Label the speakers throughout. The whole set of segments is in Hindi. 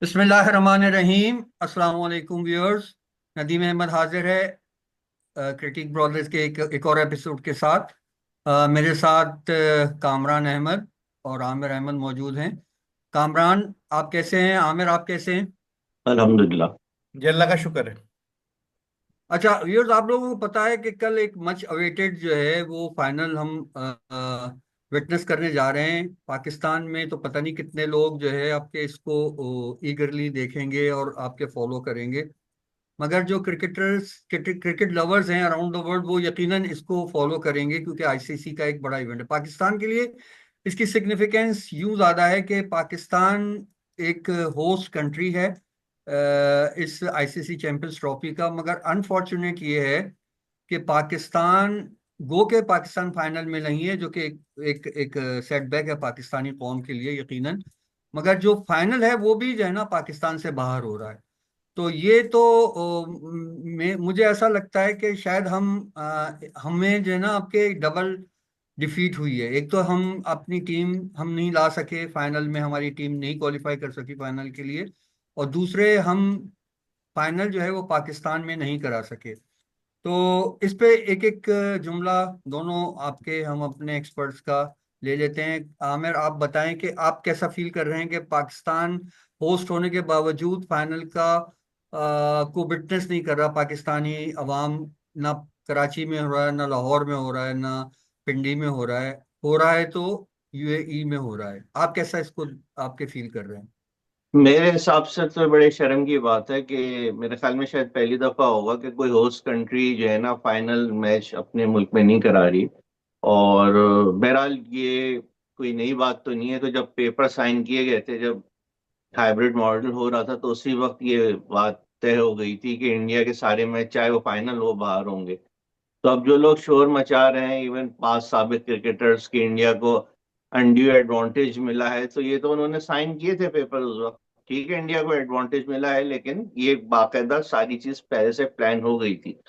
Speaker 1: बिस्मिल्लाहिर्रहमानिर्रहीम। अस्सलाम वालेकुम व्यूअर्स। नदीम अहमद हाजिर है क्रिटिक ब्रॉडर्स के एक और एपिसोड के साथ। मेरे साथ कामरान अहमद और आमिर अहमद मौजूद हैं। कामरान, आप कैसे हैं? आमिर, आप कैसे हैं?
Speaker 2: अल्हम्दुलिल्लाह।
Speaker 3: जी अल्लाह का शुक्र है।
Speaker 1: अच्छा व्यूअर्स, आप लोगों को पता है कि कल एक मच अवेटेड जो है वो फाइनल हम विटनेस करने जा रहे हैं पाकिस्तान में। तो पता नहीं कितने लोग जो है आपके इसको ईगरली देखेंगे और आपके फॉलो करेंगे। मगर जो क्रिकेट लवर्स हैं अराउंड द वर्ल्ड, वो यकीनन इसको फॉलो करेंगे क्योंकि आईसीसी का एक बड़ा इवेंट है पाकिस्तान के लिए। इसकी सिग्निफिकेंस यूं ज्यादा है कि पाकिस्तान एक होस्ट कंट्री है इस आईसीसी चैंपियंस ट्रॉफी का। मगर अनफॉर्चुनेट ये है कि पाकिस्तान फाइनल में नहीं है, जो कि एक सेटबैक है पाकिस्तानी कौम के लिए यकीनन। मगर जो फाइनल है वो भी जो है ना पाकिस्तान से बाहर हो रहा है। तो ये तो मुझे ऐसा लगता है कि शायद हमें जो है ना आपके डबल डिफीट हुई है। एक तो हम अपनी टीम हम नहीं ला सके फाइनल में, हमारी टीम नहीं क्वालिफाई कर सकी फाइनल के लिए। और दूसरे हम फाइनल जो है वो पाकिस्तान में नहीं करा सके। तो इस पे एक एक जुमला दोनों आपके हम अपने एक्सपर्ट्स का ले लेते हैं। आमिर, आप बताएं कि आप कैसा फील कर रहे हैं कि पाकिस्तान होस्ट होने के बावजूद फाइनल को विटनेस नहीं कर रहा पाकिस्तानी अवाम। ना कराची में हो रहा है, ना लाहौर में हो रहा है, ना पिंडी में हो रहा है तो यूएई में हो रहा है। आप कैसा इसको आपके फील कर रहे हैं?
Speaker 2: मेरे हिसाब से तो बड़े शर्म की बात है कि मेरे ख्याल में शायद पहली दफा होगा कि कोई होस्ट कंट्री जो है ना फाइनल मैच अपने मुल्क में नहीं करा रही। और बहरहाल ये कोई नई बात तो नहीं है। तो जब पेपर साइन किए गए थे, जब हाइब्रिड मॉडल हो रहा था, तो उसी वक्त ये बात तय हो गई थी कि इंडिया के सारे मैच चाहे वो फाइनल हो बाहर होंगे। तो अब जो लोग शोर मचा रहे हैं, इवन 5 साबिक क्रिकेटर्स की इंडिया को अनड्यू एडवांटेज मिला है, तो ये तो उन्होंने साइन किए थे पेपर उस वक्त। ठीक है, इंडिया को एडवांटेज मिला है, लेकिन ये बाकायदा सारी चीज पहले से प्लान हो गई थी।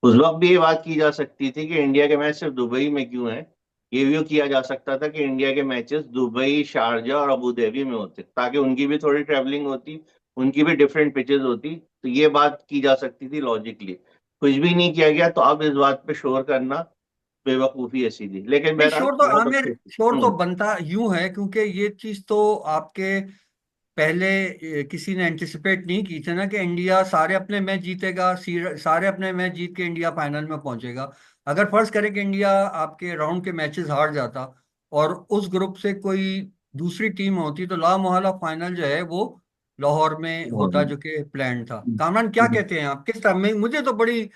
Speaker 2: उस वक्त भी ये बात की जा सकती थी कि इंडिया के मैच सिर्फ दुबई में क्यों हैं। ये भी किया जा सकता था कि इंडिया के मैचेस दुबई, शारजा और अबू धाबी में होते, ताकि उनकी भी थोड़ी ट्रैवलिंग होती, उनकी भी डिफरेंट पिचेस होती। तो ये बात की जा सकती थी लॉजिकली। कुछ भी नहीं किया गया, तो अब इस बात पे शोर करना बेवकूफी है सीधी। लेकिन
Speaker 1: नहीं,
Speaker 2: बहरहाल बहुत
Speaker 1: आमिर,
Speaker 2: अच्छी।
Speaker 1: शोर तो बनता यूं है क्योंकि ये चीज तो आपके पहले किसी ने एंटिसिपेट नहीं की थी ना कि इंडिया सारे अपने मैच जीतेगा। सारे अपने मैच जीत के इंडिया फाइनल में पहुंचेगा। अगर फर्ज करें कि इंडिया आपके राउंड के मैचेस हार जाता और उस ग्रुप से कोई दूसरी टीम होती तो ला मोहल्ला फाइनल जो है वो लाहौर में होता, जो कि प्लान था। कामरान, क्या कहते हैं आप? किस तरह में मुझे तो बड़ी,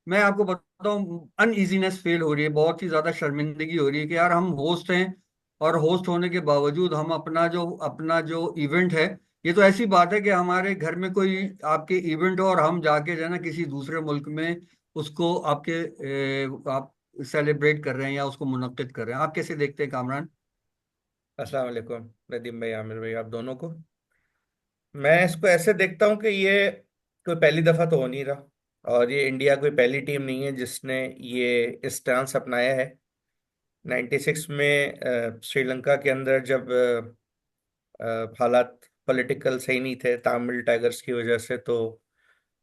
Speaker 1: मैं आपको बताऊं, अनइजीनेस फील हो रही है, बहुत ही ज्यादा शर्मिंदगी हो रही है कि यार हम होस्ट हैं और होस्ट होने के बावजूद हम अपना जो इवेंट है, ये तो ऐसी बात है कि हमारे घर में कोई आपके इवेंट हो और हम जाके जो है ना किसी दूसरे मुल्क में उसको आप सेलिब्रेट कर रहे हैं या उसको मुनक्किद कर रहे हैं। आप कैसे देखते हैं कामरान?
Speaker 3: अस्सलाम वालेकुम नदीम भाई, आमिर भाई, आप दोनों को। मैं इसको ऐसे देखता हूँ कि ये कोई पहली दफा तो हो नहीं रहा, और ये इंडिया कोई पहली टीम नहीं है जिसने ये स्टांस अपनाया है। 96 में श्रीलंका के अंदर जब हालात पॉलिटिकल सही नहीं थे तमिल टाइगर्स की वजह से, तो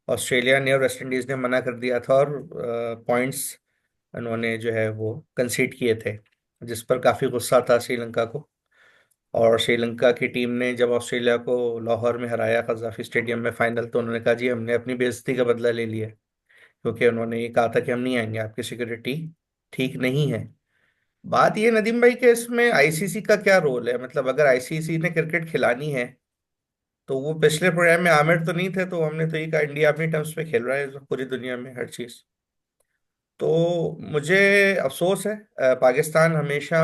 Speaker 3: ऑस्ट्रेलिया ने और वेस्ट इंडीज ने मना कर दिया था, और पॉइंट्स उन्होंने जो है वो कंसीड किए थे, जिस पर काफ़ी गुस्सा था श्रीलंका को। और श्रीलंका की टीम ने जब ऑस्ट्रेलिया को लाहौर में हराया कज़ाफी स्टेडियम में फाइनल, तो उन्होंने कहा जी हमने अपनी बेइज्जती का बदला ले लिया, क्योंकि उन्होंने ये कहा था कि हम नहीं आएंगे, आपकी सिक्योरिटी ठीक नहीं है। बात ये नदीम भाई कि इसमें आईसीसी का क्या रोल है? मतलब अगर आईसीसी ने क्रिकेट खिलानी है, तो वो पिछले प्रोग्राम में आमिर तो नहीं थे, तो हमने तो ये कहा इंडिया अपनी टर्म्स पे खेल रहा है पूरी दुनिया में हर चीज। तो मुझे अफसोस है, पाकिस्तान हमेशा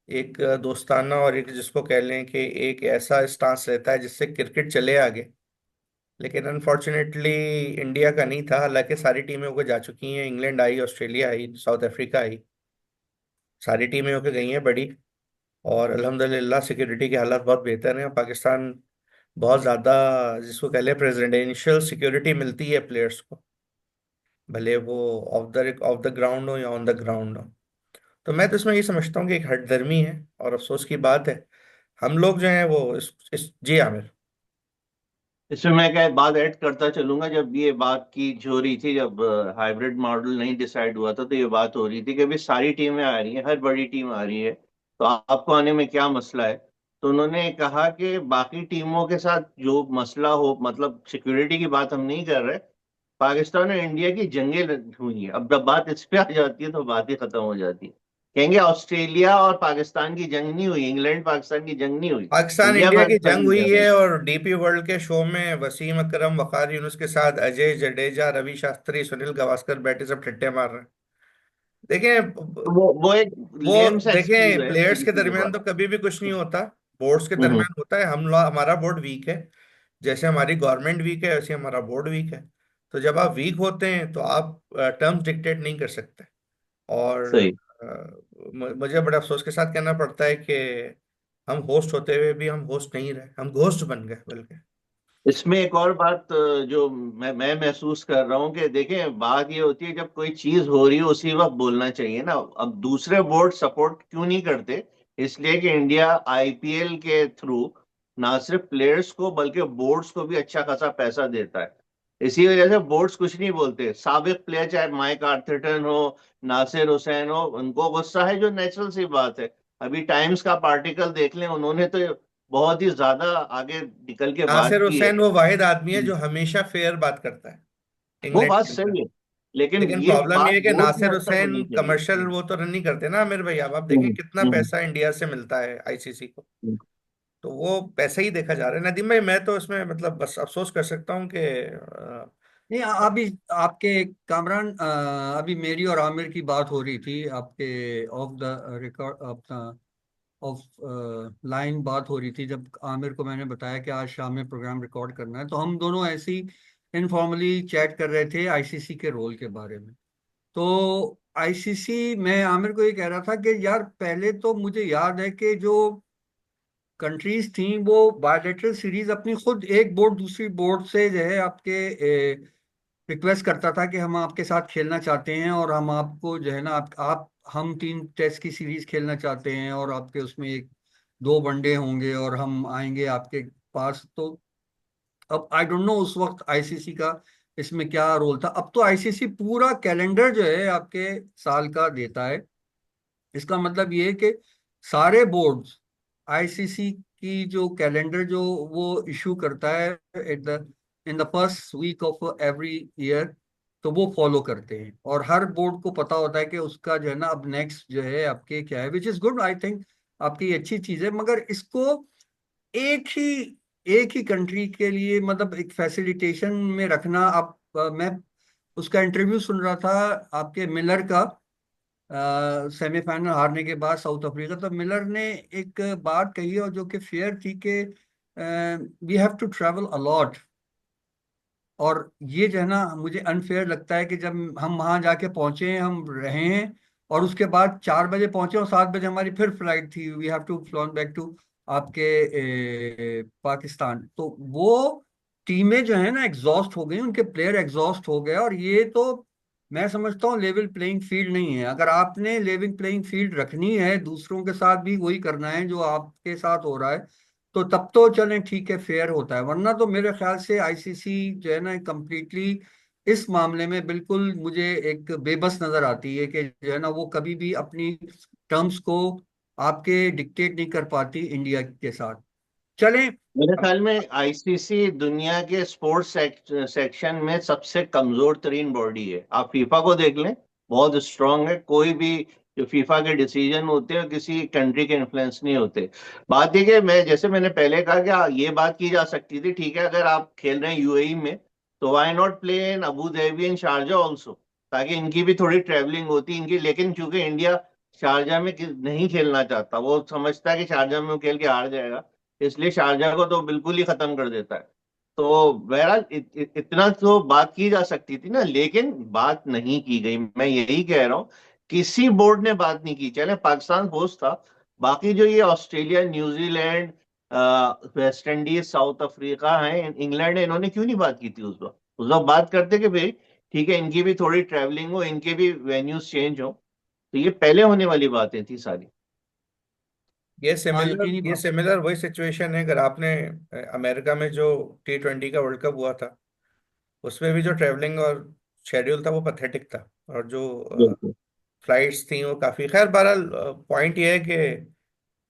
Speaker 3: एक दोस्ताना और एक जिसको कह लें कि एक ऐसा स्टांस रहता है जिससे क्रिकेट चले आगे। लेकिन अनफॉर्चुनेटली इंडिया का नहीं था। हालांकि सारी टीमें होकर जा चुकी हैं, England I, Australia I, south Africa I, सारी टीमें होकर गई हैं बड़ी। और अल्हम्दुलिल्लाह सिक्योरिटी के हालात बहुत बेहतर हैं। पाकिस्तान बहुत ज़्यादा, जिसको कह लें, प्रेसिडेंशियल सिक्योरिटी मिलती है प्लेयर्स को, भले वो ऑफ द ग्राउंड हो या ऑन द ग्राउंड हो। तो मैं तो इसमें ये समझता हूँ कि एक हठधर्मी है और अफसोस की बात है। हम लोग जो हैं वो इस जी आमिर।
Speaker 2: इसमें मैं क्या बात ऐड करता चलूंगा, जब ये बात की जो रही थी, जब हाइब्रिड मॉडल नहीं डिसाइड हुआ था, तो ये बात हो रही थी कि अभी सारी टीमें आ रही हैं, हर बड़ी टीम आ रही है, तो आपको आने में क्या मसला है। तो उन्होंने कहा कि बाकी टीमों के साथ जो मसला हो, मतलब सिक्योरिटी की बात हम नहीं कर रहे, पाकिस्तान और इंडिया की जंगें हुई हैं। अब जब बात इस पे आ जाती है तो बात ही खत्म हो जाती है। कहेंगे ऑस्ट्रेलिया और पाकिस्तान की जंग नहीं हुई, इंग्लैंड पाकिस्तान की जंग नहीं हुई,
Speaker 3: पाकिस्तान
Speaker 2: इंडिया
Speaker 3: इंडिया की
Speaker 2: पाकिस्तान
Speaker 3: जंग
Speaker 2: की
Speaker 3: हुई
Speaker 2: जंग
Speaker 3: है,
Speaker 2: हुई।
Speaker 3: और डीपी वर्ल्ड के शो में वसीम अकरम, वकार यूनुस के साथ अजय जडेजा, रवि शास्त्री, सुनील गावस्कर बैठे सब ठट्टे मार रहे हैं। देखें,
Speaker 2: तो वो एक
Speaker 3: वो
Speaker 2: लेम सा एक्सक्यूज
Speaker 3: देखें,
Speaker 2: है
Speaker 3: प्लेयर्स
Speaker 2: सीधी
Speaker 3: के
Speaker 2: सीधी
Speaker 3: दरमियान
Speaker 2: बात।
Speaker 3: तो कभी भी कुछ नहीं होता, बोर्ड्स के
Speaker 2: हम्म।
Speaker 3: दरमियान होता है। हमारा बोर्ड वीक है, जैसे हमारी गवर्नमेंट वीक है वैसे हमारा बोर्ड वीक है। तो जब आप वीक होते हैं तो आप टर्म्स डिक्टेट नहीं कर सकते। और
Speaker 2: सही।
Speaker 3: मुझे बड़े अफसोस के साथ कहना पड़ता है कि हम होस्ट होते हुए भी हम होस्ट नहीं रहे, हम घोस्ट बन गए बल्कि।
Speaker 2: इसमें एक और बात जो मैं महसूस कर रहा हूँ कि देखें, बात ये होती है जब कोई चीज हो रही है उसी वक्त बोलना चाहिए ना। अब दूसरे बोर्ड सपोर्ट क्यों नहीं करते? इसलिए कि इंडिया आईपीएल के थ्रू ना सिर्फ प्लेयर्स को बल्कि बोर्ड्स को भी अच्छा खासा पैसा देता है। इसी वजह से बोर्ड्स कुछ नहीं बोलते। साबिक प्लेयर चाहे माइक आर्थरटन हो, नासिर हुसैन हो, उनको गुस्सा है, जो नेचुरल सी बात है। अभी टाइम्स का पार्टिकल देख लें, उन्होंने तो बहुत ही ज्यादा आगे निकल के बात
Speaker 3: नासिर
Speaker 2: की है।
Speaker 3: हुसैन वो वाहिद आदमी है जो हमेशा फेयर बात करता है
Speaker 2: वो
Speaker 3: इंग्लैंड
Speaker 2: बात
Speaker 3: के अंदर।
Speaker 2: सही है, लेकिन
Speaker 3: लेकिन
Speaker 2: ये
Speaker 3: प्रॉब्लम ये
Speaker 2: बात
Speaker 3: है कि
Speaker 2: बोर्ड ने
Speaker 3: नासिर
Speaker 2: हद तक
Speaker 3: हुसैन
Speaker 2: होनी चाहिए।
Speaker 3: कमर्शियल वो तो रन नहीं करते ना आमिर भाई। अब आप देखें
Speaker 2: हम्म।
Speaker 3: कितना
Speaker 2: हम्म।
Speaker 3: पैसा इंडिया से मिलता है आईसीसी को,
Speaker 2: हम्म।
Speaker 3: तो वो पैसा ही देखा जा रहा है। नदीम भाई, मैं तो इसमें मतलब बस अफसोस कर सकता हूँ कि
Speaker 1: नहीं, अभी आपके कामरान, अभी मेरी और आमिर की बात हो रही थी आपके ऑफ द रिकॉर्ड, अपना ऑफ लाइन बात हो रही थी, जब आमिर को मैंने बताया कि आज शाम में प्रोग्राम रिकॉर्ड करना है, तो हम दोनों ऐसे ही इनफॉर्मली चैट कर रहे थे आईसीसी के रोल के बारे में। तो आईसीसी, मैं आमिर को ये कह रहा था कि यार पहले तो मुझे याद है कि जो कंट्रीज थी वो बायलैटरल सीरीज अपनी खुद, एक बोर्ड दूसरी बोर्ड से जो है आपके रिक्वेस्ट करता था कि हम आपके साथ खेलना चाहते हैं, और हम आपको जो है ना, आप हम 3 टेस्ट की सीरीज खेलना चाहते हैं, और आपके उसमें एक 2 वनडे होंगे और हम आएंगे आपके पास। तो अब आई डोंट नो उस वक्त आईसीसी का इसमें क्या रोल था। अब तो आईसीसी पूरा कैलेंडर जो है आपके साल का देता है। इसका मतलब ये है कि सारे बोर्ड्स आईसीसी की जो कैलेंडर जो वो इशू करता है at the in the first week of every year, तो वो फॉलो करते हैं, और हर बोर्ड को पता होता है कि उसका जो है ना अब नेक्स्ट जो है आपके क्या है, which is good, I think आपकी अच्छी चीज है। मगर इसको एक ही एक ही कंट्री के लिए मतलब एक फैसिलिटेशन में रखना। आप मैं उसका इंटरव्यू सुन रहा था आपके मिलर का, सेमीफाइनल हारने के बाद साउथ अफ्रीका, तो मिलर ने एक बात कही और जो कि फेयर थी कि we have to travel a lot. और ये जो है ना मुझे अनफेयर लगता है कि जब हम वहां जाके पहुंचे हैं, हम रहे हैं, और उसके बाद 4 बजे पहुंचे और 7 बजे हमारी फिर फ्लाइट थी, we have to flown back to आपके पाकिस्तान। तो वो टीमें जो है ना एग्जॉस्ट हो गई, उनके प्लेयर एग्जॉस्ट हो गए, और ये तो मैं समझता हूँ लेवल प्लेइंग फील्ड नहीं है। अगर आपने लेवल प्लेइंग फील्ड रखनी है, दूसरों के साथ भी वही करना है जो आपके साथ हो रहा है, तो तब तो चलें ठीक है, फेयर होता है। वरना तो मेरे ख्याल से आईसीसी जो है ना कम्प्लीटली इस मामले में बिल्कुल मुझे एक बेबस नजर आती है कि जो है ना वो कभी भी अपनी टर्म्स को आपके डिक्टेट नहीं कर पाती इंडिया के साथ। चलें।
Speaker 2: मेरे ख्याल में आईसीसी दुनिया के स्पोर्ट्स सेक्शन में सबसे कमजोर तरीन बॉडी है। आप फीफा को देख लें, बहुत स्ट्रांग है। कोई भी जो फीफा के डिसीजन होते हैं किसी कंट्री के इन्फ्लुएंस नहीं होते। बात ये कि मैं, जैसे मैंने पहले कहा कि ये बात की जा सकती थी, ठीक है अगर आप खेल रहे हैं यूएई में, तो why not play in Abu Dhabi and Sharjah also, ताकि इनकी भी थोड़ी ट्रेवलिंग होती इनकी। लेकिन चूंकि इंडिया शारजा में नहीं खेलना चाहता, वो समझता है कि शारजा में वो खेल के हार जाएगा, इसलिए शारजाह को तो बिल्कुल ही खत्म कर देता है। तो बहरहाल इतना तो बात की जा सकती थी ना, लेकिन बात नहीं की गई। मैं यही कह रहा हूं, किसी बोर्ड ने बात नहीं की। चले पाकिस्तान होस्ट था, बाकी जो ये Australia, New Zealand, West Indies, south Africa है, इंग्लैंड है, इन्होंने क्यों नहीं बात की थी उस वक्त? उस वक्त बात करते कि भाई ठीक है, इनकी भी थोड़ी ट्रैवलिंग हो, इनके भी वेन्यूज चेंज हो। तो ये पहले होने वाली बातें थी सारी।
Speaker 1: हाँ यकीनी
Speaker 3: ये
Speaker 1: बात।
Speaker 3: सिमिलर वही सिचुएशन है। अगर आपने अमेरिका में जो T20 का वर्ल्ड कप हुआ था, उसमें भी जो ट्रैवलिंग और शेड्यूल था वो पथेटिक था, और जो
Speaker 2: बिल्कुल।
Speaker 3: फ्लाइट्स थी वो काफी। खैर बहरहाल पॉइंट ये है कि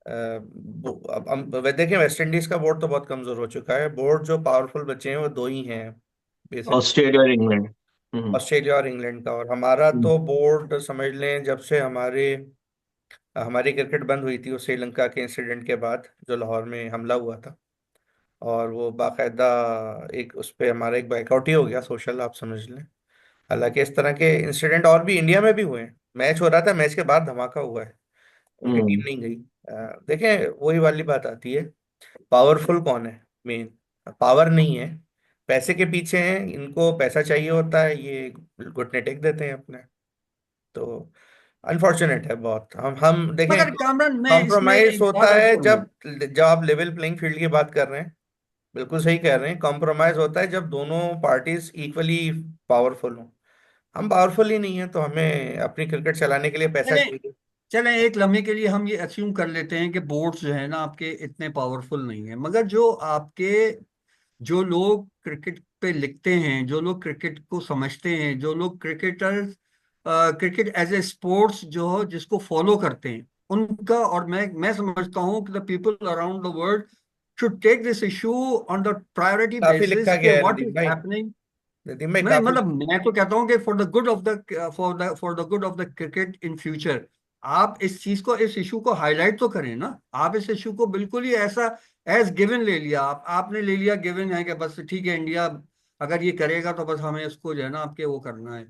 Speaker 3: अब हम देखें, वेस्ट इंडीज का बोर्ड तो बहुत कमजोर हो चुका है। बोर्ड जो पावरफुल बचे हैं वो दो ही हैं बेसिकली,
Speaker 2: ऑस्ट्रेलिया और इंग्लैंड। हम्म।
Speaker 3: ऑस्ट्रेलिया और इंग्लैंड का। और हमारा
Speaker 2: हम्म।
Speaker 3: तो बोर्ड समझ लें, जब से हमारी क्रिकेट बंद हुई थी, वो श्रीलंका के इंसिडेंट के बाद जो लाहौर में हमला हुआ था, और वो बाकायदा एक उस पे हमारा एक बैकआउट ही हो गया सोशल, आप समझ लें। हालांकि इस तरह के इंसिडेंट और भी इंडिया में भी हुए हैं। मैच हो रहा था, मैच के बाद धमाका हुआ है, उनकी टीम
Speaker 2: हम्म।
Speaker 3: नहीं गई। देखें, वही वाली बात आती है, पावरफुल कौन है मेन? पावर नहीं है, पैसे के पीछे हैं, इनको पैसा चाहिए होता है, ये घुटने टेक देते हैं अपने। तो अनफॉर्चुनेट है बहुत। हम देखें,
Speaker 1: मगर कामरान मैं इसमें
Speaker 3: कॉम्प्रोमाइज
Speaker 1: एक
Speaker 3: होता
Speaker 1: बात अर्ज
Speaker 3: है
Speaker 1: करूंगा।
Speaker 3: जब जब आप लेवल प्लेइंग फील्ड की बात कर रहे हैं। बिल्कुल सही कह रहे हैं, कॉम्प्रोमाइज होता है जब दोनों पार्टीज इक्वली पावरफुल हों। हम पावरफुल ही नहीं है, तो हमें अपनी क्रिकेट चलाने के लिए पैसा
Speaker 1: चले
Speaker 3: चाहिए।
Speaker 1: चले एक लम्हे के लिए हम ये अस्यूम कर लेते हैं कि बोर्ड्स जो है ना आपके इतने पावरफुल नहीं है, मगर जो आपके जो लोग क्रिकेट पे लिखते हैं, जो लोग क्रिकेट को समझते हैं, जो लोग क्रिकेट एज ए स्पोर्ट्स जो हो जिसको फॉलो करते हैं, उनका, और मैं समझता हूँ कि the people around the world should take this issue on the priority
Speaker 3: काफी
Speaker 1: बेसिस
Speaker 3: लिखा
Speaker 1: के
Speaker 3: गया है
Speaker 1: व्हाट
Speaker 3: नदीम
Speaker 1: इज
Speaker 3: भाई।
Speaker 1: हैपनिंग।
Speaker 3: नदीम भाई
Speaker 1: मैं
Speaker 3: काफी।
Speaker 1: मतलब मैं तो कहता हूँ कि for the good of the for the good of the cricket in future, आप इस चीज को, इस इशू को हाईलाइट तो करें ना। आप इस इशू को बिल्कुल ही ऐसा एज गिवन ले लिया, आपने ले लिया गिवन है कि बस ठीक है, इंडिया अगर ये करेगा तो बस हमें इसको जो है ना आपके वो करना है।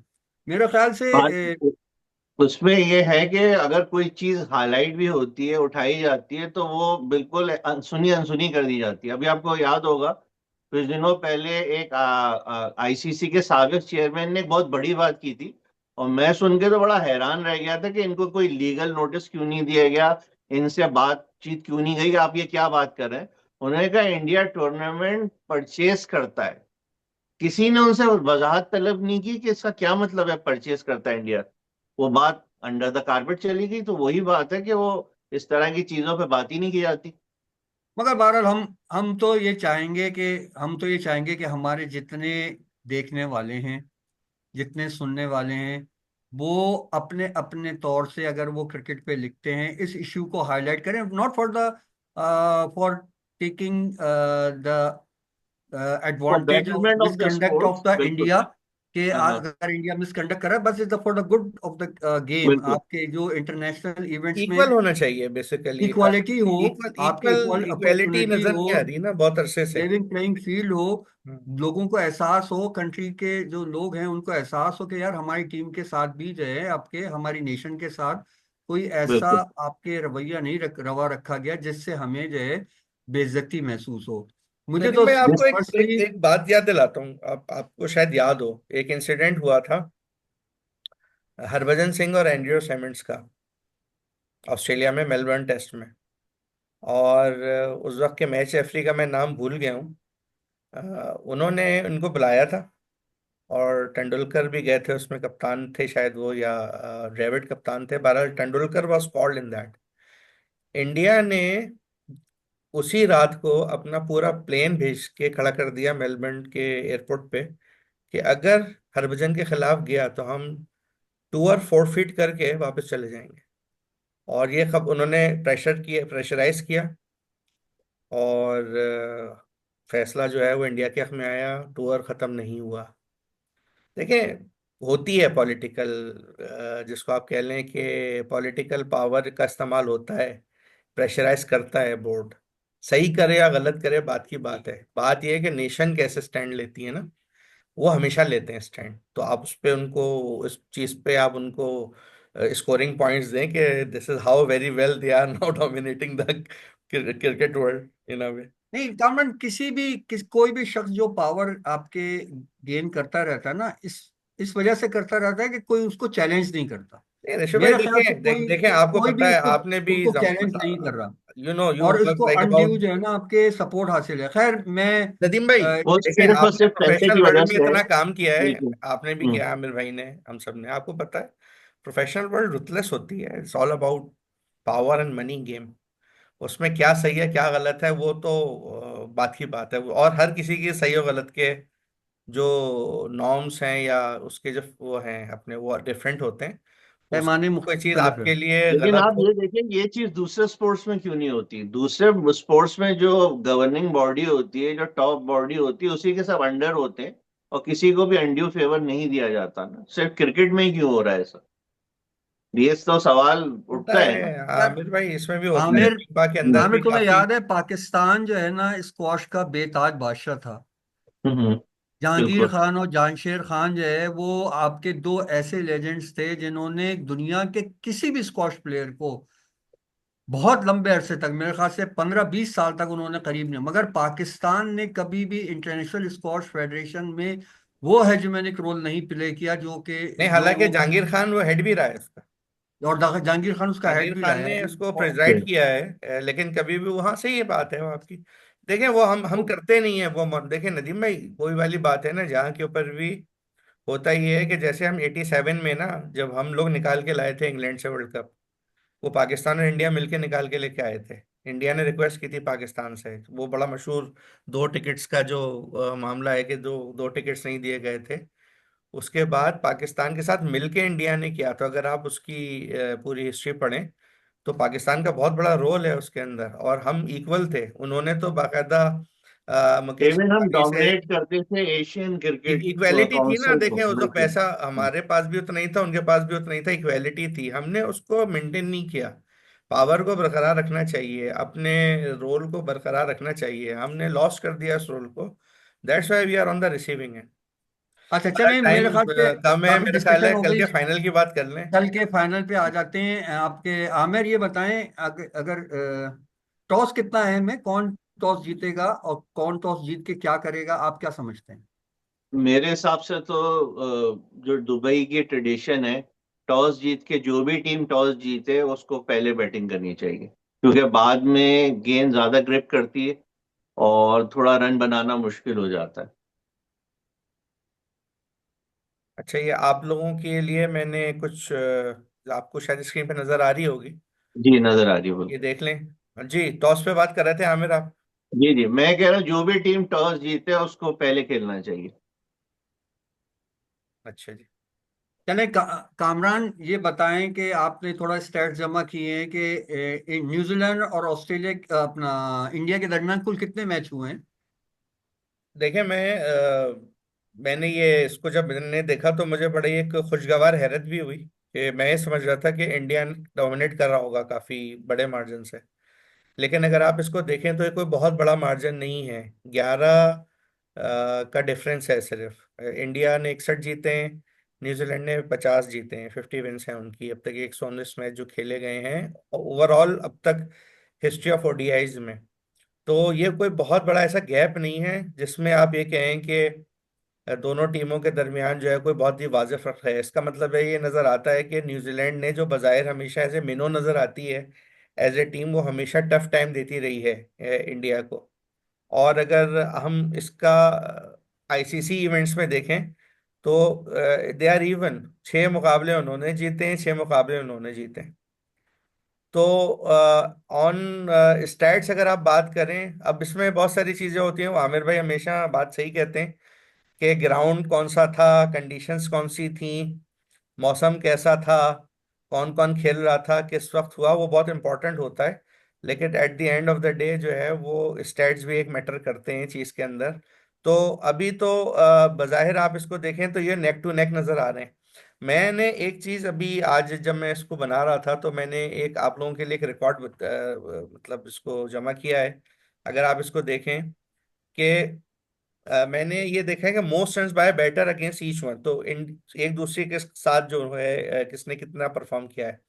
Speaker 1: मेरे ख्याल से
Speaker 2: बात उसमें ये है कि अगर कोई चीज हाईलाइट भी होती है, उठाई जाती है, तो वो बिल्कुल अनसुनी अनसुनी कर दी जाती है। अभी आपको याद होगा, कुछ दिनों पहले एक आईसीसी के साबिक चेयरमैन ने एक बहुत बड़ी बात की थी, और मैं सुन के तो बड़ा हैरान रह गया था कि इनको कोई लीगल नोटिस क्यों नहीं दिया गया, इनसे बातचीत क्यों नहीं गई, आप ये क्या बात कर रहे हैं। उन्होंने कहा इंडिया टूर्नामेंट परचेस करता है। किसी ने उनसे वजाहत तलब नहीं की कि इसका क्या मतलब है परचेस करता है इंडिया। वो बात अंडर द कारपेट चली गई। तो वही बात है कि वो इस तरह की चीजों पे बात ही नहीं की जाती।
Speaker 1: मगर बहरहाल हम तो ये चाहेंगे कि हमारे जितने देखने वाले हैं, जितने सुनने वाले हैं, वो अपने अपने तौर से अगर वो क्रिकेट पे लिखते हैं, इस इशू को हाईलाइट करें, not for taking the
Speaker 2: for
Speaker 1: advantage of
Speaker 2: betterment of the
Speaker 1: misconduct of
Speaker 2: sports,
Speaker 1: the
Speaker 2: बिल्कुल।
Speaker 1: इंडिया, कि
Speaker 2: हाँ हाँ।
Speaker 1: अगर इंडिया मिसकंडक्ट कर रहा है, बस is for the good of the game.
Speaker 2: बिल्कुल।
Speaker 1: आपके जो इंटरनेशनल इवेंट्स में
Speaker 3: इक्वल होना चाहिए बेसिकली।
Speaker 1: इक्वालिटी हो,
Speaker 3: इक्वल
Speaker 1: आपकी
Speaker 3: इक्वल
Speaker 1: इक्वल
Speaker 3: इक्वालिटी
Speaker 1: अपॉर्चुनिटी
Speaker 3: नजर
Speaker 1: हो,
Speaker 3: नहीं आ रही ना बहुत अरसे से।
Speaker 1: लेवल प्लेइंग फील्ड हो,
Speaker 3: हम्म।
Speaker 1: लोगों को एहसास हो, कंट्री के जो लोग हैं उनको एहसास हो कि यार हमारी टीम के साथ भी जो है, आपके हमारी नेशन के साथ कोई ऐसा
Speaker 2: बिल्कुल।
Speaker 1: आपके रवैया नहीं रवा रखा गया जिससे हमें जो है बेइज्जती महसूस हो। मुझे
Speaker 3: नदीम
Speaker 1: तो
Speaker 3: भाई, आपको
Speaker 1: पर्सनली,
Speaker 3: एक बात याद दिलाता हूँ। आपको शायद याद हो, एक इंसिडेंट हुआ था हरभजन सिंह और एंड्रयू सेमंड्स का, ऑस्ट्रेलिया में मेलबर्न टेस्ट में। और उस वक्त के मैच रेफरी का मैं नाम भूल गया हूँ। उन्होंने उनको बुलाया था, और तेंदुलकर भी गए थे उसमें, कप्तान थे शायद वो, या द्रविड़ कप्तान थे। बहरहाल Tendulkar was called in that. India ने उसी रात को अपना पूरा प्लेन भेज के खड़ा कर दिया मेलबर्न के एयरपोर्ट पे, कि अगर हरभजन के खिलाफ गया तो हम टूर फोरफिट करके वापस चले जाएंगे। और ये खब उन्होंने प्रेशराइज किया, और फैसला जो है वो इंडिया के हक में आया, टूर खत्म नहीं हुआ। देखें, होती है पॉलिटिकल, जिसको आप कह लें कि पॉलिटिकल पावर का इस्तेमाल होता है, प्रेशराइज करता है बोर्ड। सही करे या गलत करे बात की बात है, बात यह है कि नेशन कैसे स्टैंड लेती है ना, वो हमेशा लेते हैं स्टैंड। तो आप उस पे उनको, इस चीज पे आप उनको स्कोरिंग पॉइंट्स दें कि this is how very well they are now dominating the cricket world in a way.
Speaker 1: नहीं कामन, कोई भी शख्स जो पावर आपके गेन करता रहता है ना, इस वजह से करता रहता है कि कोई उसको चैलेंज नहीं करता।
Speaker 3: नहीं ऋषभ भाई,
Speaker 1: मेरे ख्याल से
Speaker 3: देखें, आपको
Speaker 1: कोई भी
Speaker 3: पता है,
Speaker 1: उसको
Speaker 3: आपने भी
Speaker 1: उसको चैलेंज नहीं कर रहा,
Speaker 3: यू नो यू
Speaker 1: और
Speaker 3: वर्क
Speaker 1: इसको
Speaker 3: लाइक
Speaker 1: अनड्यू
Speaker 3: अबाउट।
Speaker 1: जो है ना आपके सपोर्ट हासिल है। खैर मैं
Speaker 3: नदीम भाई,
Speaker 2: वो
Speaker 3: देखें,
Speaker 2: सिर्फ और
Speaker 3: आपने
Speaker 2: सिर्फ पैसे
Speaker 3: प्रोफेशनल
Speaker 2: की वजह
Speaker 3: वर्ल्ड में
Speaker 2: से है।
Speaker 3: इतना काम किया है,
Speaker 2: बिल्कुल।
Speaker 3: आपने भी
Speaker 2: हम्म।
Speaker 3: किया, आमिर भाई ने, हम सब ने। आपको पता है प्रोफेशनल वर्ल्ड रुथलेस होती है, it's all about power and money game. उसमें क्या सही है क्या गलत है वो तो बात की बात है, और हर किसी की सही और गलत के जो नॉर्म्स हैं या उसके जो वो हैं अपने, वो डिफरेंट होते हैं। उस
Speaker 1: पैमाने
Speaker 3: कोई चीज
Speaker 1: मुख्तलिफ है।
Speaker 3: आपके लिए
Speaker 2: लेकिन
Speaker 3: गलत
Speaker 2: आप
Speaker 3: हो।
Speaker 2: ये देखें, ये चीज दूसरे स्पोर्ट्स में क्यों नहीं होती? दूसरे स्पोर्ट्स में जो गवर्निंग बॉडी होती है, जो टॉप बॉडी होती है, उसी के सब अंडर होते हैं, और किसी को भी अनड्यू फेवर नहीं दिया जाता ना। सिर्फ क्रिकेट में ही क्यों हो रहा है ऐसा? ये तो सवाल
Speaker 3: होता
Speaker 2: उठता है ना।
Speaker 3: है
Speaker 1: यार
Speaker 3: आमिर भाई, इसमें भी होता है,
Speaker 1: आमिर,
Speaker 3: फीफा के अंदर भी
Speaker 1: आमिर तुम्हें
Speaker 3: काफी।
Speaker 1: याद है पाकिस्तान जो है ना स्क्वाश का बेताज बादशाह था।
Speaker 2: हम्म।
Speaker 1: जहांगीर
Speaker 2: बिल्कुल।
Speaker 1: खान और जानशेर खान जो है वो आपके दो ऐसे लेजेंड्स थे जिन्होंने दुनिया के किसी भी स्क्वाश प्लेयर को बहुत लंबे अरसे तक, मेरे ख्याल से 15-20 साल तक उन्होंने करीब नहीं, मगर पाकिस्तान ने कभी भी इंटरनेशनल स्क्वाश फेडरेशन में वो हेजेमोनिक रोल नहीं प्ले किया जो कि
Speaker 3: नहीं,
Speaker 1: जो
Speaker 3: हालांकि
Speaker 1: वो,
Speaker 3: जहांगीर खान वो हेड भी रहा है उसका।
Speaker 1: और जहांगीर खान उसका
Speaker 3: जहांगीर
Speaker 1: हेड भी रहा
Speaker 3: खान
Speaker 1: है
Speaker 3: ने
Speaker 1: अभी।
Speaker 3: उसको
Speaker 2: ओके।
Speaker 3: प्रेजाइड किया है, लेकिन कभी भी वहां से, ये बात है वो आपकी। देखें वो हम करते नहीं है वो देखें नदीम भाई, वही वाली बात है ना, जहाँ के ऊपर भी होता ही है कि जैसे हम 87 में ना, जब हम लोग निकाल के लाए थे इंग्लैंड से वर्ल्ड कप, वो पाकिस्तान और इंडिया मिलके निकाल के लेके आए थे। इंडिया ने रिक्वेस्ट की थी पाकिस्तान से, वो बड़ा मशहूर 2 टिकट्स का जो मामला है कि जो 2 टिकट्स नहीं दिए गए थे। उसके बाद पाकिस्तान के साथ मिलके इंडिया ने किया, तो अगर आप उसकी पूरी हिस्ट्री पढ़ें तो पाकिस्तान का बहुत बड़ा रोल है उसके अंदर, और हम इक्वल थे। उन्होंने तो बाकायदा मुकेश
Speaker 2: इवन हम
Speaker 3: अंबानी से
Speaker 2: डोमिनेट करते थे एशियन क्रिकेट
Speaker 3: इक्वेलिटी थी ना।
Speaker 2: काउंसिल को,
Speaker 3: देखें वो जो
Speaker 2: बिल्कुल।
Speaker 3: पैसा हमारे पास भी उतना ही था, उनके पास भी उतना ही था, इक्वेलिटी थी, हमने उसको मेंटेन नहीं किया। पावर को बरकरार रखना चाहिए, अपने रोल को बरकरार रखना चाहिए, हमने लॉस कर दिया उस रोल को। That's why we are on the receiving end.
Speaker 1: अच्छा
Speaker 3: हमारा
Speaker 1: चलें, मेरे
Speaker 3: टाइम
Speaker 1: ख्याल से
Speaker 3: कम है,
Speaker 1: काफी
Speaker 3: मेरे ख्याल
Speaker 1: डिस्कशन
Speaker 3: है
Speaker 1: हो
Speaker 3: कल
Speaker 1: गई।
Speaker 3: के फाइनल की बात कर लें।
Speaker 1: कल के फाइनल पे आ जाते हैं। आपके आमिर ये बताएं, अगर टॉस कितना अहम है, कौन टॉस जीतेगा और कौन टॉस जीत के क्या करेगा, आप क्या समझते हैं?
Speaker 2: मेरे हिसाब से तो जो दुबई की ट्रेडिशन है, टॉस जीत के जो भी टीम टॉस जीते उसको पहले बैटिंग करनी चाहिए, क्योंकि बाद में गेंद ज्यादा ग्रिप करती है और थोड़ा रन बनाना मुश्किल हो जाता है।
Speaker 3: अच्छा, ये आप लोगों के लिए मैंने कुछ आपको शायद स्क्रीन पे नजर आ रही होगी,
Speaker 2: जी, नजर आ रही है,
Speaker 3: ये
Speaker 2: बिल्कुल।
Speaker 3: देख लें। जी, टॉस पे बात कर रहे थे आमिर आप।
Speaker 2: जी जी, मैं कह रहा हूँ जो भी टीम टॉस जीते उसको पहले खेलना चाहिए।
Speaker 3: अच्छा जी।
Speaker 1: चले कामरान ये बताएं कि आपने थोड़ा स्टैट्स जमा किए हैं कि न्यूजीलैंड और ऑस्ट्रेलिया, अपना इंडिया के दरमियान कुल कितने मैच हुए हैं?
Speaker 3: देखिए मैंने ये इसको जब मैंने देखा तो मुझे बड़ी एक खुशगवार हैरत भी हुई कि मैं ये समझ रहा था कि इंडिया डोमिनेट कर रहा होगा काफी बड़े मार्जिन से। लेकिन अगर आप इसको देखें तो ये कोई बहुत बड़ा मार्जिन नहीं है। 11 का डिफरेंस है सिर्फ। इंडिया ने 61 जीते हैं, न्यूजीलैंड ने 50 जीते हैं, 50 विंस हैं उनकी अब तक, 119 मैच जो खेले गए हैं ओवरऑल अब तक हिस्ट्री ऑफ ओडीआईज में। तो ये कोई बहुत बड़ा ऐसा गैप नहीं है जिसमें आप ये कहें कि दोनों टीमों के दरमियान जो है कोई बहुत ही वाज़ेह फर्क है। इसका मतलब है ये नज़र आता है कि न्यूजीलैंड ने, जो बाज़ाहिर हमेशा ऐसे मिनो नज़र आती है एज ए टीम, वो हमेशा टफ टाइम देती रही है इंडिया को। और अगर हम इसका आईसीसी इवेंट्स में देखें तो दे आर इवन, 6 मुकाबले उन्होंने जीते हैं, 6 मुकाबले उन्होंने जीते हैं। तो ऑन स्टैट्स अगर आप बात करें, अब इसमें बहुत सारी चीज़ें होती हैं, वो आमिर भाई हमेशा बात सही कहते हैं कि ग्राउंड कौन सा था, कंडीशंस कौन सी थी, मौसम कैसा था, कौन कौन खेल रहा था, किस वक्त हुआ, वो बहुत इंपॉर्टेंट होता है। लेकिन at the end of the day जो है वो स्टैट्स भी एक मैटर करते हैं चीज़ के अंदर। तो अभी तो बज़ाहिर आप इसको देखें तो ये नेक टू नेक नज़र आ रहे हैं। मैंने एक चीज़ अभी आज जब मैं इसको बना रहा था तो मैंने एक आप लोगों के लिए एक रिकॉर्ड मतलब इसको जमा किया है। अगर आप इसको देखें कि मैंने ये देखा है कि most runs by batter against each one, तो इन एक दूसरे के साथ जो है किसने कितना परफॉर्म किया है।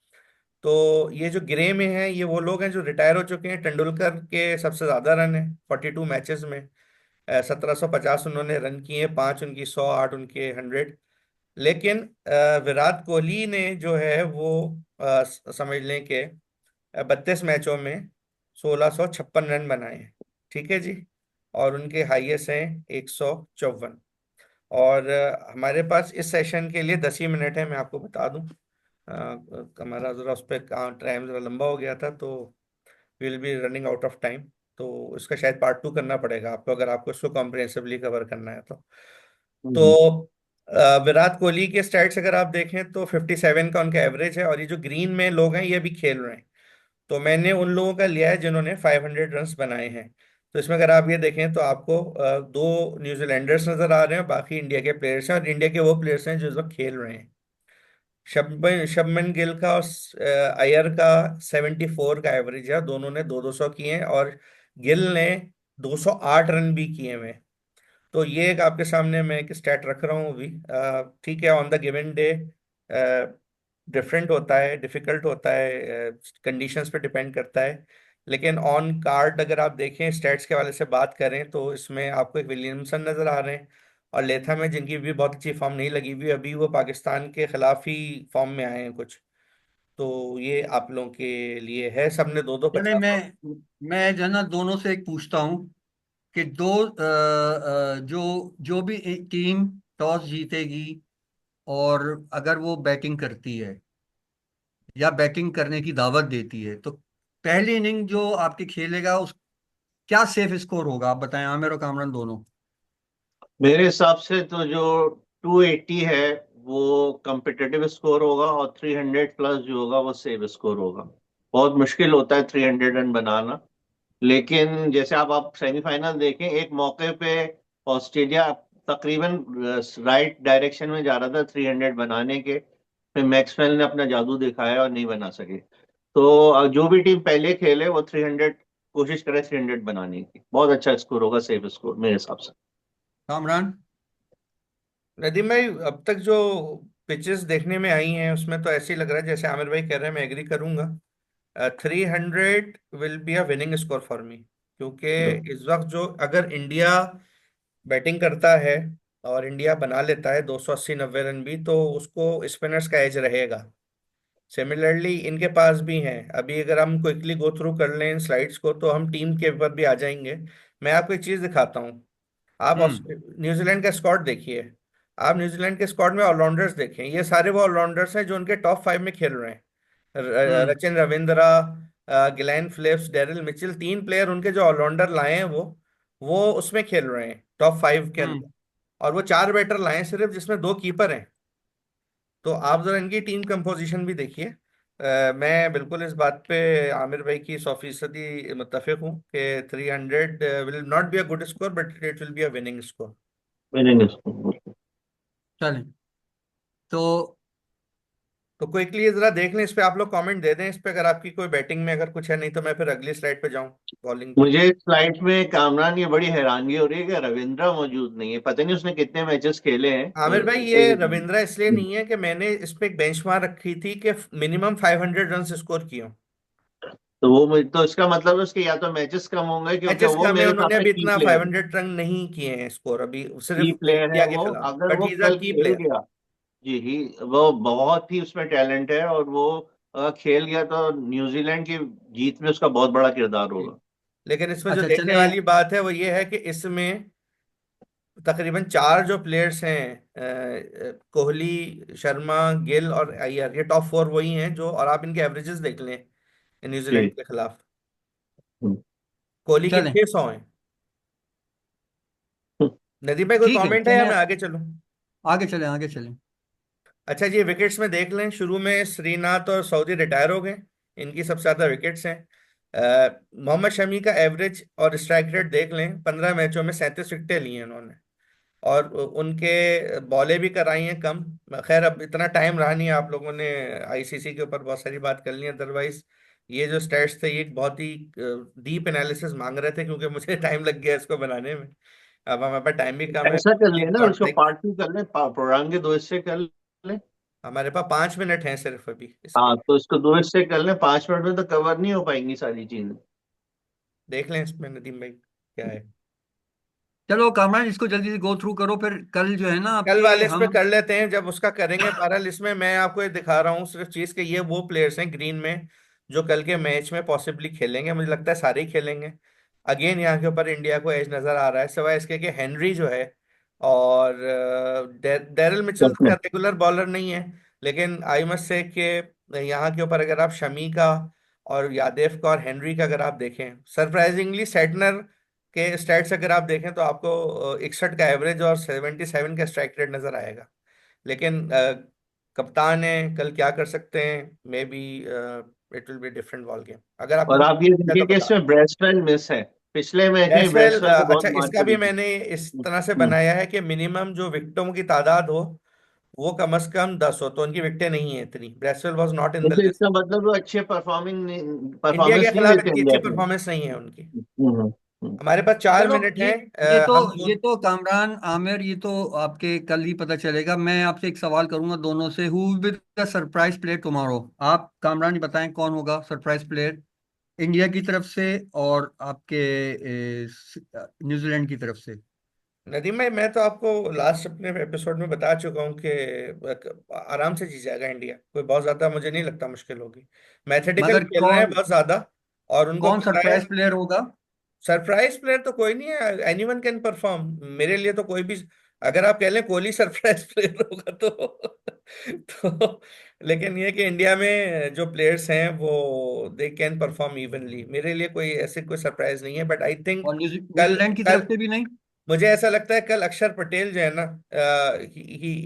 Speaker 3: तो ये जो ग्रे में है ये वो लोग हैं जो रिटायर हो चुके हैं। तेंदुलकर के सबसे ज्यादा रन है 42 मैचेस में, 1750 उन्होंने रन किए, 5 उनकी 100, 8 उनके 100। लेकिन विराट कोहली ने जो है वो समझ लें कि 32 मैचों में 1656 रन बनाए हैं। ठीक है जी। और उनके हाईएस्ट हैं 154। और हमारे पास इस सेशन के लिए 10 ही मिनट है, मैं आपको बता दूं। हमारा ज़रा उस पर टाइम ज़रा लंबा हो गया था, तो will be running out of time. तो इसका शायद पार्ट 2 करना पड़ेगा आपको, अगर आपको इसको कॉम्प्रिहेंसिवली कवर करना है तो।
Speaker 2: हम्म।
Speaker 3: तो विराट कोहली के स्टैट्स अगर आप देखें तो 57 का उनका एवरेज है, और ये जो ग्रीन में लोग हैं ये अभी खेल रहे हैं। तो मैंने उन लोगों का लिया है जिन्होंने 500 रन्स बनाए हैं। तो इसमें अगर आप ये देखें तो आपको दो न्यूजीलैंडर्स नजर आ रहे हैं, बाकी इंडिया के प्लेयर्स हैं, और इंडिया के वो प्लेयर्स हैं जो इस वक्त खेल रहे हैं। शबमन गिल का और अय्यर का 74 का एवरेज है, दोनों ने 2-200 किए हैं, और गिल ने 208 रन भी किए हुए हैं। तो ये एक आपके सामने मैं एक स्टैट रख रहा हूँ अभी। ठीक है, on the given day different होता है, डिफिकल्ट होता है, कंडीशंस पे डिपेंड करता है। लेकिन ऑन कार्ड अगर आप देखें, स्टैट्स के वाले से बात करें, तो इसमें आपको एक विलियमसन नजर आ रहे हैं, और लेथम है जिनकी भी बहुत अच्छी फॉर्म नहीं लगी हुई, अभी वो पाकिस्तान के खिलाफ ही फॉर्म में आए हैं कुछ। तो ये आप लोगों के लिए है, सबने दो दो
Speaker 1: चले
Speaker 3: 50।
Speaker 1: मैं जो है ना दोनों से एक पूछता हूँ कि जो जो भी एक टीम टॉस जीतेगी और अगर वो बैटिंग करती है या बैटिंग करने की दावत देती है, तो पहली इनिंग जो आपकी खेलेगा उस क्या सेफ स्कोर होगा, आप बताएं, आमिर और कामरान दोनों।
Speaker 2: मेरे हिसाब से तो जो 280 है वो कम्पिटेटिव स्कोर होगा, और 300 प्लस जो होगा वो सेव स्कोर होगा। बहुत मुश्किल होता है 300 रन बनाना। लेकिन जैसे आप सेमीफाइनल देखें, एक मौके पे ऑस्ट्रेलिया तकरीबन राइट डायरेक्शन में जा रहा था 300 बनाने के, फिर मैक्सवेल ने अपना जादू दिखाया और नहीं बना सके। तो जो भी टीम पहले खेले वो 300 कोशिश करे 300 बनाने की, बहुत अच्छा स्कोर होगा, सेफ स्कोर मेरे हिसाब से।
Speaker 1: कामरान।
Speaker 3: नदीम भाई, अब तक जो पिचेस देखने में आई हैं उसमें तो ऐसे ही लग रहा है, जैसे आमिर भाई कह रहे हैं, मैं एग्री करूंगा। 300 will be a winning score for me, क्योंकि इस वक्त जो अगर इंडिया बैटिंग करता है और इंडिया बना लेता है 280-90 रन भी, तो उसको स्पिनर्स का एज रहेगा। सिमिलरली इनके पास भी हैं। अभी अगर हम क्विकली गो थ्रू कर लें इन स्लाइड्स को, तो हम टीम के ऊपर भी आ जाएंगे। मैं आपको एक चीज दिखाता हूँ। आप
Speaker 1: हम्म।
Speaker 3: न्यूजीलैंड का स्क्वाड देखिए। आप न्यूजीलैंड के स्क्वाड में ऑलराउंडर्स देखें, ये सारे वो ऑलराउंडर्स हैं जो उनके टॉप 5 में खेल रहे हैं।
Speaker 1: हम्म।
Speaker 3: Rachin Ravindra, Glenn Phillips, Daryl Mitchell, 3 player उनके जो ऑलराउंडर लाए हैं वो उसमें खेल रहे हैं टॉप 5 के
Speaker 1: हम्म।
Speaker 3: अंदर। और वो 4 बैटर लाए हैं सिर्फ, जिसमें 2 कीपर हैं। तो आप जरा इनकी टीम कंपोजिशन भी देखिए। मैं बिल्कुल इस बात पे आमिर भाई की 100% मुत्तफिक हूँ कि 300 will not be a good score, but it will be a winning score.
Speaker 2: Winning score.
Speaker 1: चलें। तो
Speaker 3: तो क्विकली ये जरा देख लें, इस पे आप लोग कमेंट दे दें इस पे, अगर आपकी कोई बैटिंग में अगर कुछ है, नहीं तो मैं फिर अगली स्लाइड पे जाऊं बॉलिंग की।
Speaker 2: मुझे इस फ्लाइट में कामरान, ये बड़ी हैरानगी हो रही है कि रविंद्रा मौजूद नहीं है, पता नहीं उसने कितने मैचेस खेले हैं।
Speaker 3: आमिर भाई, ये रविंद्रा इसलिए नहीं है कि मैंने इस पे एक बेंचमार्क रखी थी कि मिनिमम 500 रन स्कोर किए हों।
Speaker 2: तो वो तो इसका मतलब है उसके या तो मैचेस कम होंगे, क्योंकि
Speaker 3: मैचेस
Speaker 2: वो
Speaker 3: कम है,
Speaker 2: मेरे हिसाब
Speaker 3: उन्होंने
Speaker 2: से
Speaker 3: अभी
Speaker 2: की
Speaker 3: इतना
Speaker 2: प्लेयर है।
Speaker 3: 500 रन नहीं किए हैं स्कोर अभी,
Speaker 2: की
Speaker 3: सिर्फ
Speaker 2: प्लेयर है
Speaker 3: इंडिया के
Speaker 2: वो,
Speaker 3: खिलाफ,
Speaker 2: अगर
Speaker 3: बट
Speaker 2: वो
Speaker 3: ही इज अ
Speaker 2: कल
Speaker 3: की
Speaker 2: खेल
Speaker 3: प्लेयर।
Speaker 2: गया। जी ही। वो बहुत ही उसमें टैलेंट है, और वो अगर खेल गया तो न्यूजीलैंड की जीत में उसका बहुत बड़ा किरदार
Speaker 3: जी।
Speaker 2: होगा।
Speaker 3: लेकिन इसमें जो
Speaker 1: अच्छा
Speaker 3: देखने
Speaker 1: चलें।
Speaker 3: वाली बात है वो ये है कि इसमें तकरीबन 4 जो प्लेयर्स हैं, कोहली, शर्मा, गिल और अय्यर, ये टॉप 4 वही हैं जो, और आप इनके एवरेजेस देख लें न्यूजीलैंड
Speaker 2: जी।
Speaker 3: के खिलाफ।
Speaker 2: हम्म।
Speaker 3: कोहली के
Speaker 1: चलें।
Speaker 3: 600 हैं। नदीम भाई, कोई
Speaker 1: ठीक है
Speaker 3: कमेंट है या
Speaker 1: चलें,
Speaker 3: मैं आगे चलूं?
Speaker 1: आगे चलें, आगे चलें।
Speaker 3: अच्छा जी, विकेट्स में देख लें, शुरू में श्रीनाथ और सऊदी रिटायर हो गए, इनकी सबसे ज्यादा विकेट्स हैं। मोहम्मद शमी का एवरेज और स्ट्राइक रेट देख लें, 15 मैचों में 37 विकेटें ली हैं उन्होंने, और उनके बॉलें भी कराई हैं कम। खैर, अब इतना टाइम रहा नहीं, आप लोगों ने आईसीसी के ऊपर बहुत सारी बात कर ली है, अदरवाइज ये जो स्टैट्स थे ये एक बहुत ही डीप एनालिसिस मांग रहे थे, क्योंकि मुझे टाइम लग गया इसको बनाने में। अब हमारे पास टाइम भी कम है,
Speaker 2: ऐसा कर
Speaker 3: तीन
Speaker 2: लेना,
Speaker 3: थॉट
Speaker 2: उसको
Speaker 3: लाइक।
Speaker 2: पार्ट 2 कर ले, प्रोग्राम के दो हिस्से कर ले।
Speaker 3: हमारे पास 5 मिनट हैं सिर्फ अभी इसके
Speaker 2: हाँ,
Speaker 3: लिए।
Speaker 2: तो इसको दो हिस्से कर ले, 5 मिनट में तो कवर नहीं हो पाएंगी सारी चीजें।
Speaker 3: देख लें इसमें नदीम भाई क्या है।
Speaker 1: चलो कामरान, इसको जल्दी से गो थ्रू करो, फिर कल जो है ना
Speaker 3: कल
Speaker 1: आपके
Speaker 3: वाले इस पे
Speaker 1: हम।
Speaker 3: कर लेते हैं जब उसका करेंगे। बहरहाल इसमें मैं आपको ये दिखा रहा हूँ सिर्फ चीज के, ये वो प्लेयर्स हैं ग्रीन में जो कल के मैच में पॉसिबली खेलेंगे, मुझे लगता है सारे ही खेलेंगे। अगेन यहाँ के ऊपर इंडिया को एज नजर आ रहा है, सिवाय इसके कि हेनरी जो है, और डेरिल मिचेल
Speaker 2: अपने।
Speaker 3: का रेगुलर बॉलर नहीं है। लेकिन आई मस्ट से कि यहाँ के ऊपर अगर आप शमी का और यादेव का और हेनरी का अगर आप देखें, सरप्राइजिंगली सेटनर के स्टैट्स अगर आप देखें तो आपको 61 का एवरेज और 77 का स्ट्राइक रेट नजर आएगा। लेकिन कप्तान है, कल क्या कर सकते हैं, may be it will be different ball game. अगर आपको
Speaker 2: और आप ये
Speaker 3: है
Speaker 2: देखिए
Speaker 3: तो
Speaker 2: कि
Speaker 3: बता।
Speaker 2: इसमें ब्रेसवेल मिस है, पिछले मैच में
Speaker 3: ब्रेसवेल,
Speaker 2: ब्रेसवेल को बहुत
Speaker 3: अच्छा,
Speaker 2: मार
Speaker 3: इसका
Speaker 2: के
Speaker 3: भी
Speaker 2: दी थी।
Speaker 3: मैंने इस तरह से
Speaker 2: हम्म।
Speaker 3: बनाया है कि मिनिमम जो विकेटों की तादाद हो वो कम से कम 10 हो, तो उनकी विकेटें नहीं है इतनी। Bracewell was not in the
Speaker 2: तो
Speaker 3: लिस्ट।
Speaker 2: इसका मतलब वो अच्छे परफॉर्मिंग
Speaker 3: इंडिया के
Speaker 2: परफॉर्मेंस नहीं
Speaker 3: खिलाफ
Speaker 2: देते
Speaker 3: इतनी
Speaker 2: इंडिया
Speaker 3: अच्छी
Speaker 2: के।
Speaker 3: परफॉर्मेंस नहीं है उनकी।
Speaker 2: हम्म।
Speaker 3: हमारे पास 4 मिनट
Speaker 1: चलो,
Speaker 3: हैं।
Speaker 1: ये तो
Speaker 3: हम दो।
Speaker 1: ये तो कामरान आमिर, ये तो आपके कल ही पता चलेगा। मैं आपसे एक सवाल करूंगा दोनों से, who will be the surprise player tomorrow? आप कामरान ही बताएं कौन होगा सरप्राइज प्लेयर इंडिया की तरफ से और आपके न्यूजीलैंड की तरफ से।
Speaker 3: नदीम भाई, मैं तो आपको लास्ट अपने एपिसोड में बता चुका हूँ कि आराम से जीत जाएगा इंडिया। कोई बहुत ज्यादा मुझे नहीं लगता मुश्किल होगी। मैथेटिकल
Speaker 1: मगर
Speaker 3: खेल रहे हैं
Speaker 1: कौन
Speaker 3: बहुत ज्यादा, और उनको
Speaker 1: कौन
Speaker 3: पता है।
Speaker 1: सरप्राइज प्लेयर होगा?
Speaker 3: सरप्राइज प्लेयर तो कोई नहीं है, एनीवन कैन परफॉर्म। मेरे लिए तो कोई भी, अगर आप कह लें कोहली सरप्राइज प्लेयर होगा तो लेकिन ये कि इंडिया में जो प्लेयर्स हैं वो दे कैन परफॉर्म इवनली। मेरे लिए कोई ऐसे कोई सरप्राइज नहीं है, बट आई थिंक
Speaker 1: और
Speaker 3: कल
Speaker 1: न्यूजीलैंड की तरफ
Speaker 3: कल
Speaker 1: से भी नहीं?
Speaker 3: मुझे ऐसा लगता है कल अक्षर पटेल जो है ना,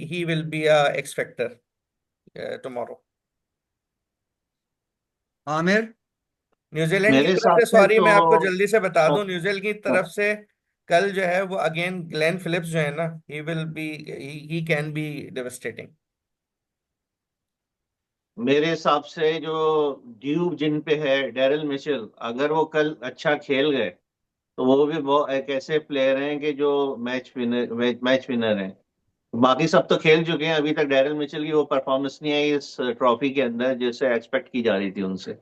Speaker 3: he will be a x factor tomorrow.
Speaker 1: Aamir?
Speaker 3: New Zealand की
Speaker 2: मेरे
Speaker 3: तरफ
Speaker 2: हिसाब
Speaker 3: से,
Speaker 2: से
Speaker 3: सॉरी
Speaker 2: तो
Speaker 3: मैं आपको जल्दी से बता
Speaker 2: हाँ,
Speaker 3: दूं, न्यूजीलैंड की
Speaker 2: हाँ,
Speaker 3: तरफ से कल जो है वो अगेन ग्लेन फिलिप्स जो है ना, he will be, he can be devastating.
Speaker 2: मेरे हिसाब से जो ड्यू जिन पे है डेरिल मिचेल, अगर वो कल अच्छा खेल गए तो वो भी बहुत एक ऐसे प्लेयर हैं कि जो मैच विनर हैं। बाकी सब तो खेल चुके हैं, अभी तक डेरिल मिचेल की वो परफॉर्मेंस नहीं आई इस ट्रॉफी के अंदर जैसे एक्सपेक्ट की जा रही थी उनसे।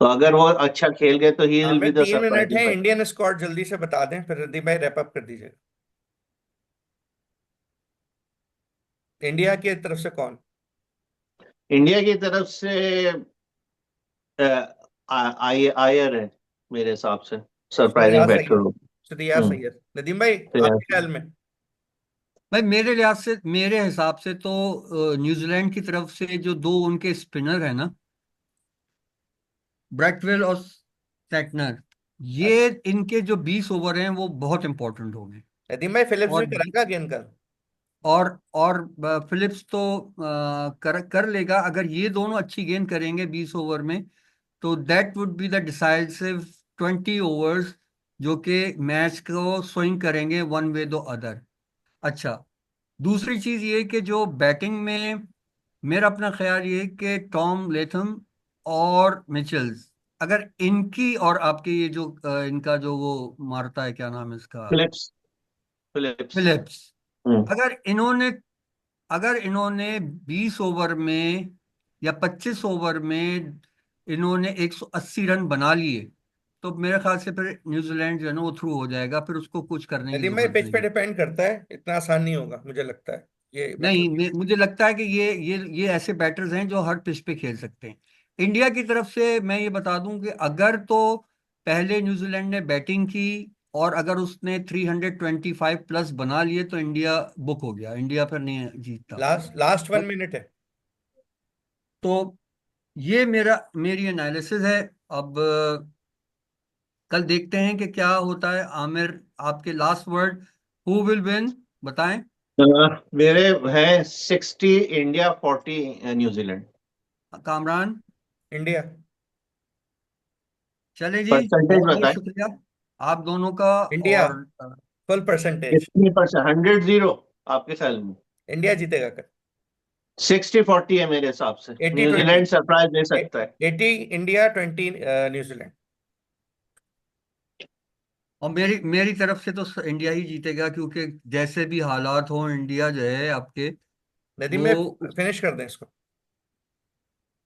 Speaker 2: तो अगर वो अच्छा खेल गए तो ही विल
Speaker 3: हमें
Speaker 2: बी द
Speaker 3: 3 मिनट है,
Speaker 2: सरप्राइजिंग फैक्टर।
Speaker 3: इंडियन स्क्वाड जल्दी से बता दें, फिर रणदीप भाई रैप अप कर दीजिएगा। इंडिया की तरफ से कौन?
Speaker 2: इंडिया की तरफ से आयर है मेरे हिसाब से सरप्राइजिंग
Speaker 3: श्रेयास
Speaker 2: फैक्टर।
Speaker 3: अय्यर। श्रेयास अय्यर। नदीम भाई,
Speaker 2: तो
Speaker 3: आपके ख्याल में?
Speaker 1: भाई मेरे लिहाज से, मेरे हिसाब से तो न्यूजीलैंड की तरफ से जो दो उनके स्पिनर है ना, ब्रैटवेल और सेटनर, ये
Speaker 3: अच्छा,
Speaker 1: इनके जो 20 ओवर हैं वो बहुत इंपॉर्टेंट होंगे।
Speaker 3: नदीम भाई फिलिप्स भी
Speaker 1: और
Speaker 3: करेंगे गेंद कल।
Speaker 1: फिलिप्स तो कर कर लेगा अगर ये दोनों अच्छी गेंद करेंगे 20 ओवर में। तो that would be the decisive 20 overs, जो कि मैच को स्विंग करेंगे वन वे दो अदर। अच्छा, दूसरी चीज ये कि जो बैटिंग में, मेरा अपना ख्याल ये है कि टॉम लेथम और मिचेल्स, अगर इनकी और आपके ये जो इनका जो वो मारता है, क्या नाम है इसका,
Speaker 2: फिलिप्स। फिलिप्स।
Speaker 1: फिलिप्स,
Speaker 2: हम्म।
Speaker 1: अगर इन्होंने अगर इन्होंने 20 ओवर में या 25 ओवर में इन्होंने 180 रन बना लिए, तो मेरे ख्याल से फिर न्यूजीलैंड जो है ना वो थ्रू हो जाएगा, फिर उसको कुछ करने की
Speaker 3: नदीम भाई
Speaker 1: जरूरत
Speaker 3: पिच पे
Speaker 1: नहीं।
Speaker 3: डिपेंड करता है, इतना आसान नहीं होगा मुझे लगता है। ये
Speaker 1: नहीं,
Speaker 3: मतलब
Speaker 1: मुझे लगता है कि ये ऐसे बैटर्स हैं जो हर पिच पे खेल सकते हैं। इंडिया की तरफ से मैं ये बता दूं कि अगर तो पहले न्यूजीलैंड ने बैटिंग की और अगर उसने 325 प्लस बना लिए तो इंडिया बुक हो गया, इंडिया फिर नहीं जीतता।
Speaker 3: लास्ट लास्ट 1 मिनट है।
Speaker 1: तो ये मेरी एनालिसिस है। अब कल देखते हैं कि क्या होता है। आमिर, आपके last word, who will win, बताएं।
Speaker 2: मेरे हैं 60 इंडिया, 40 न्यूजीलैंड।
Speaker 1: कामरान?
Speaker 3: इंडिया।
Speaker 1: चले जी,
Speaker 2: परसेंटेज
Speaker 1: बहुत बहुत
Speaker 2: बताएं।
Speaker 1: शुक्रिया आप दोनों का।
Speaker 3: इंडिया
Speaker 1: और
Speaker 3: फुल परसेंटेज।
Speaker 2: कितनी परसेंट, 100-0 आपके ख्याल में?
Speaker 3: इंडिया जीतेगा कल।
Speaker 2: 60-40 है मेरे हिसाब से,
Speaker 3: 80-20।
Speaker 2: न्यूजीलैंड सरप्राइज दे सकता है।
Speaker 3: 80 इंडिया, 20 न्यूजीलैंड।
Speaker 1: और मेरी मेरी तरफ से तो इंडिया ही जीतेगा, क्योंकि जैसे भी हालात हो, इंडिया जो है आपके
Speaker 3: नदीम में
Speaker 1: वो।
Speaker 3: फिनिश कर दें इसको।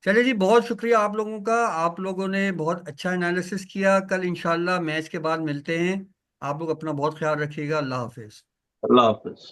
Speaker 1: चले जी, बहुत शुक्रिया आप लोगों का। आप लोगों ने बहुत अच्छा एनालिसिस किया। कल इंशाल्लाह मैच के बाद मिलते हैं। आप लोग अपना बहुत ख्याल रखिएगा। अल्लाह हाफिज।
Speaker 2: अल्लाह हाफिज।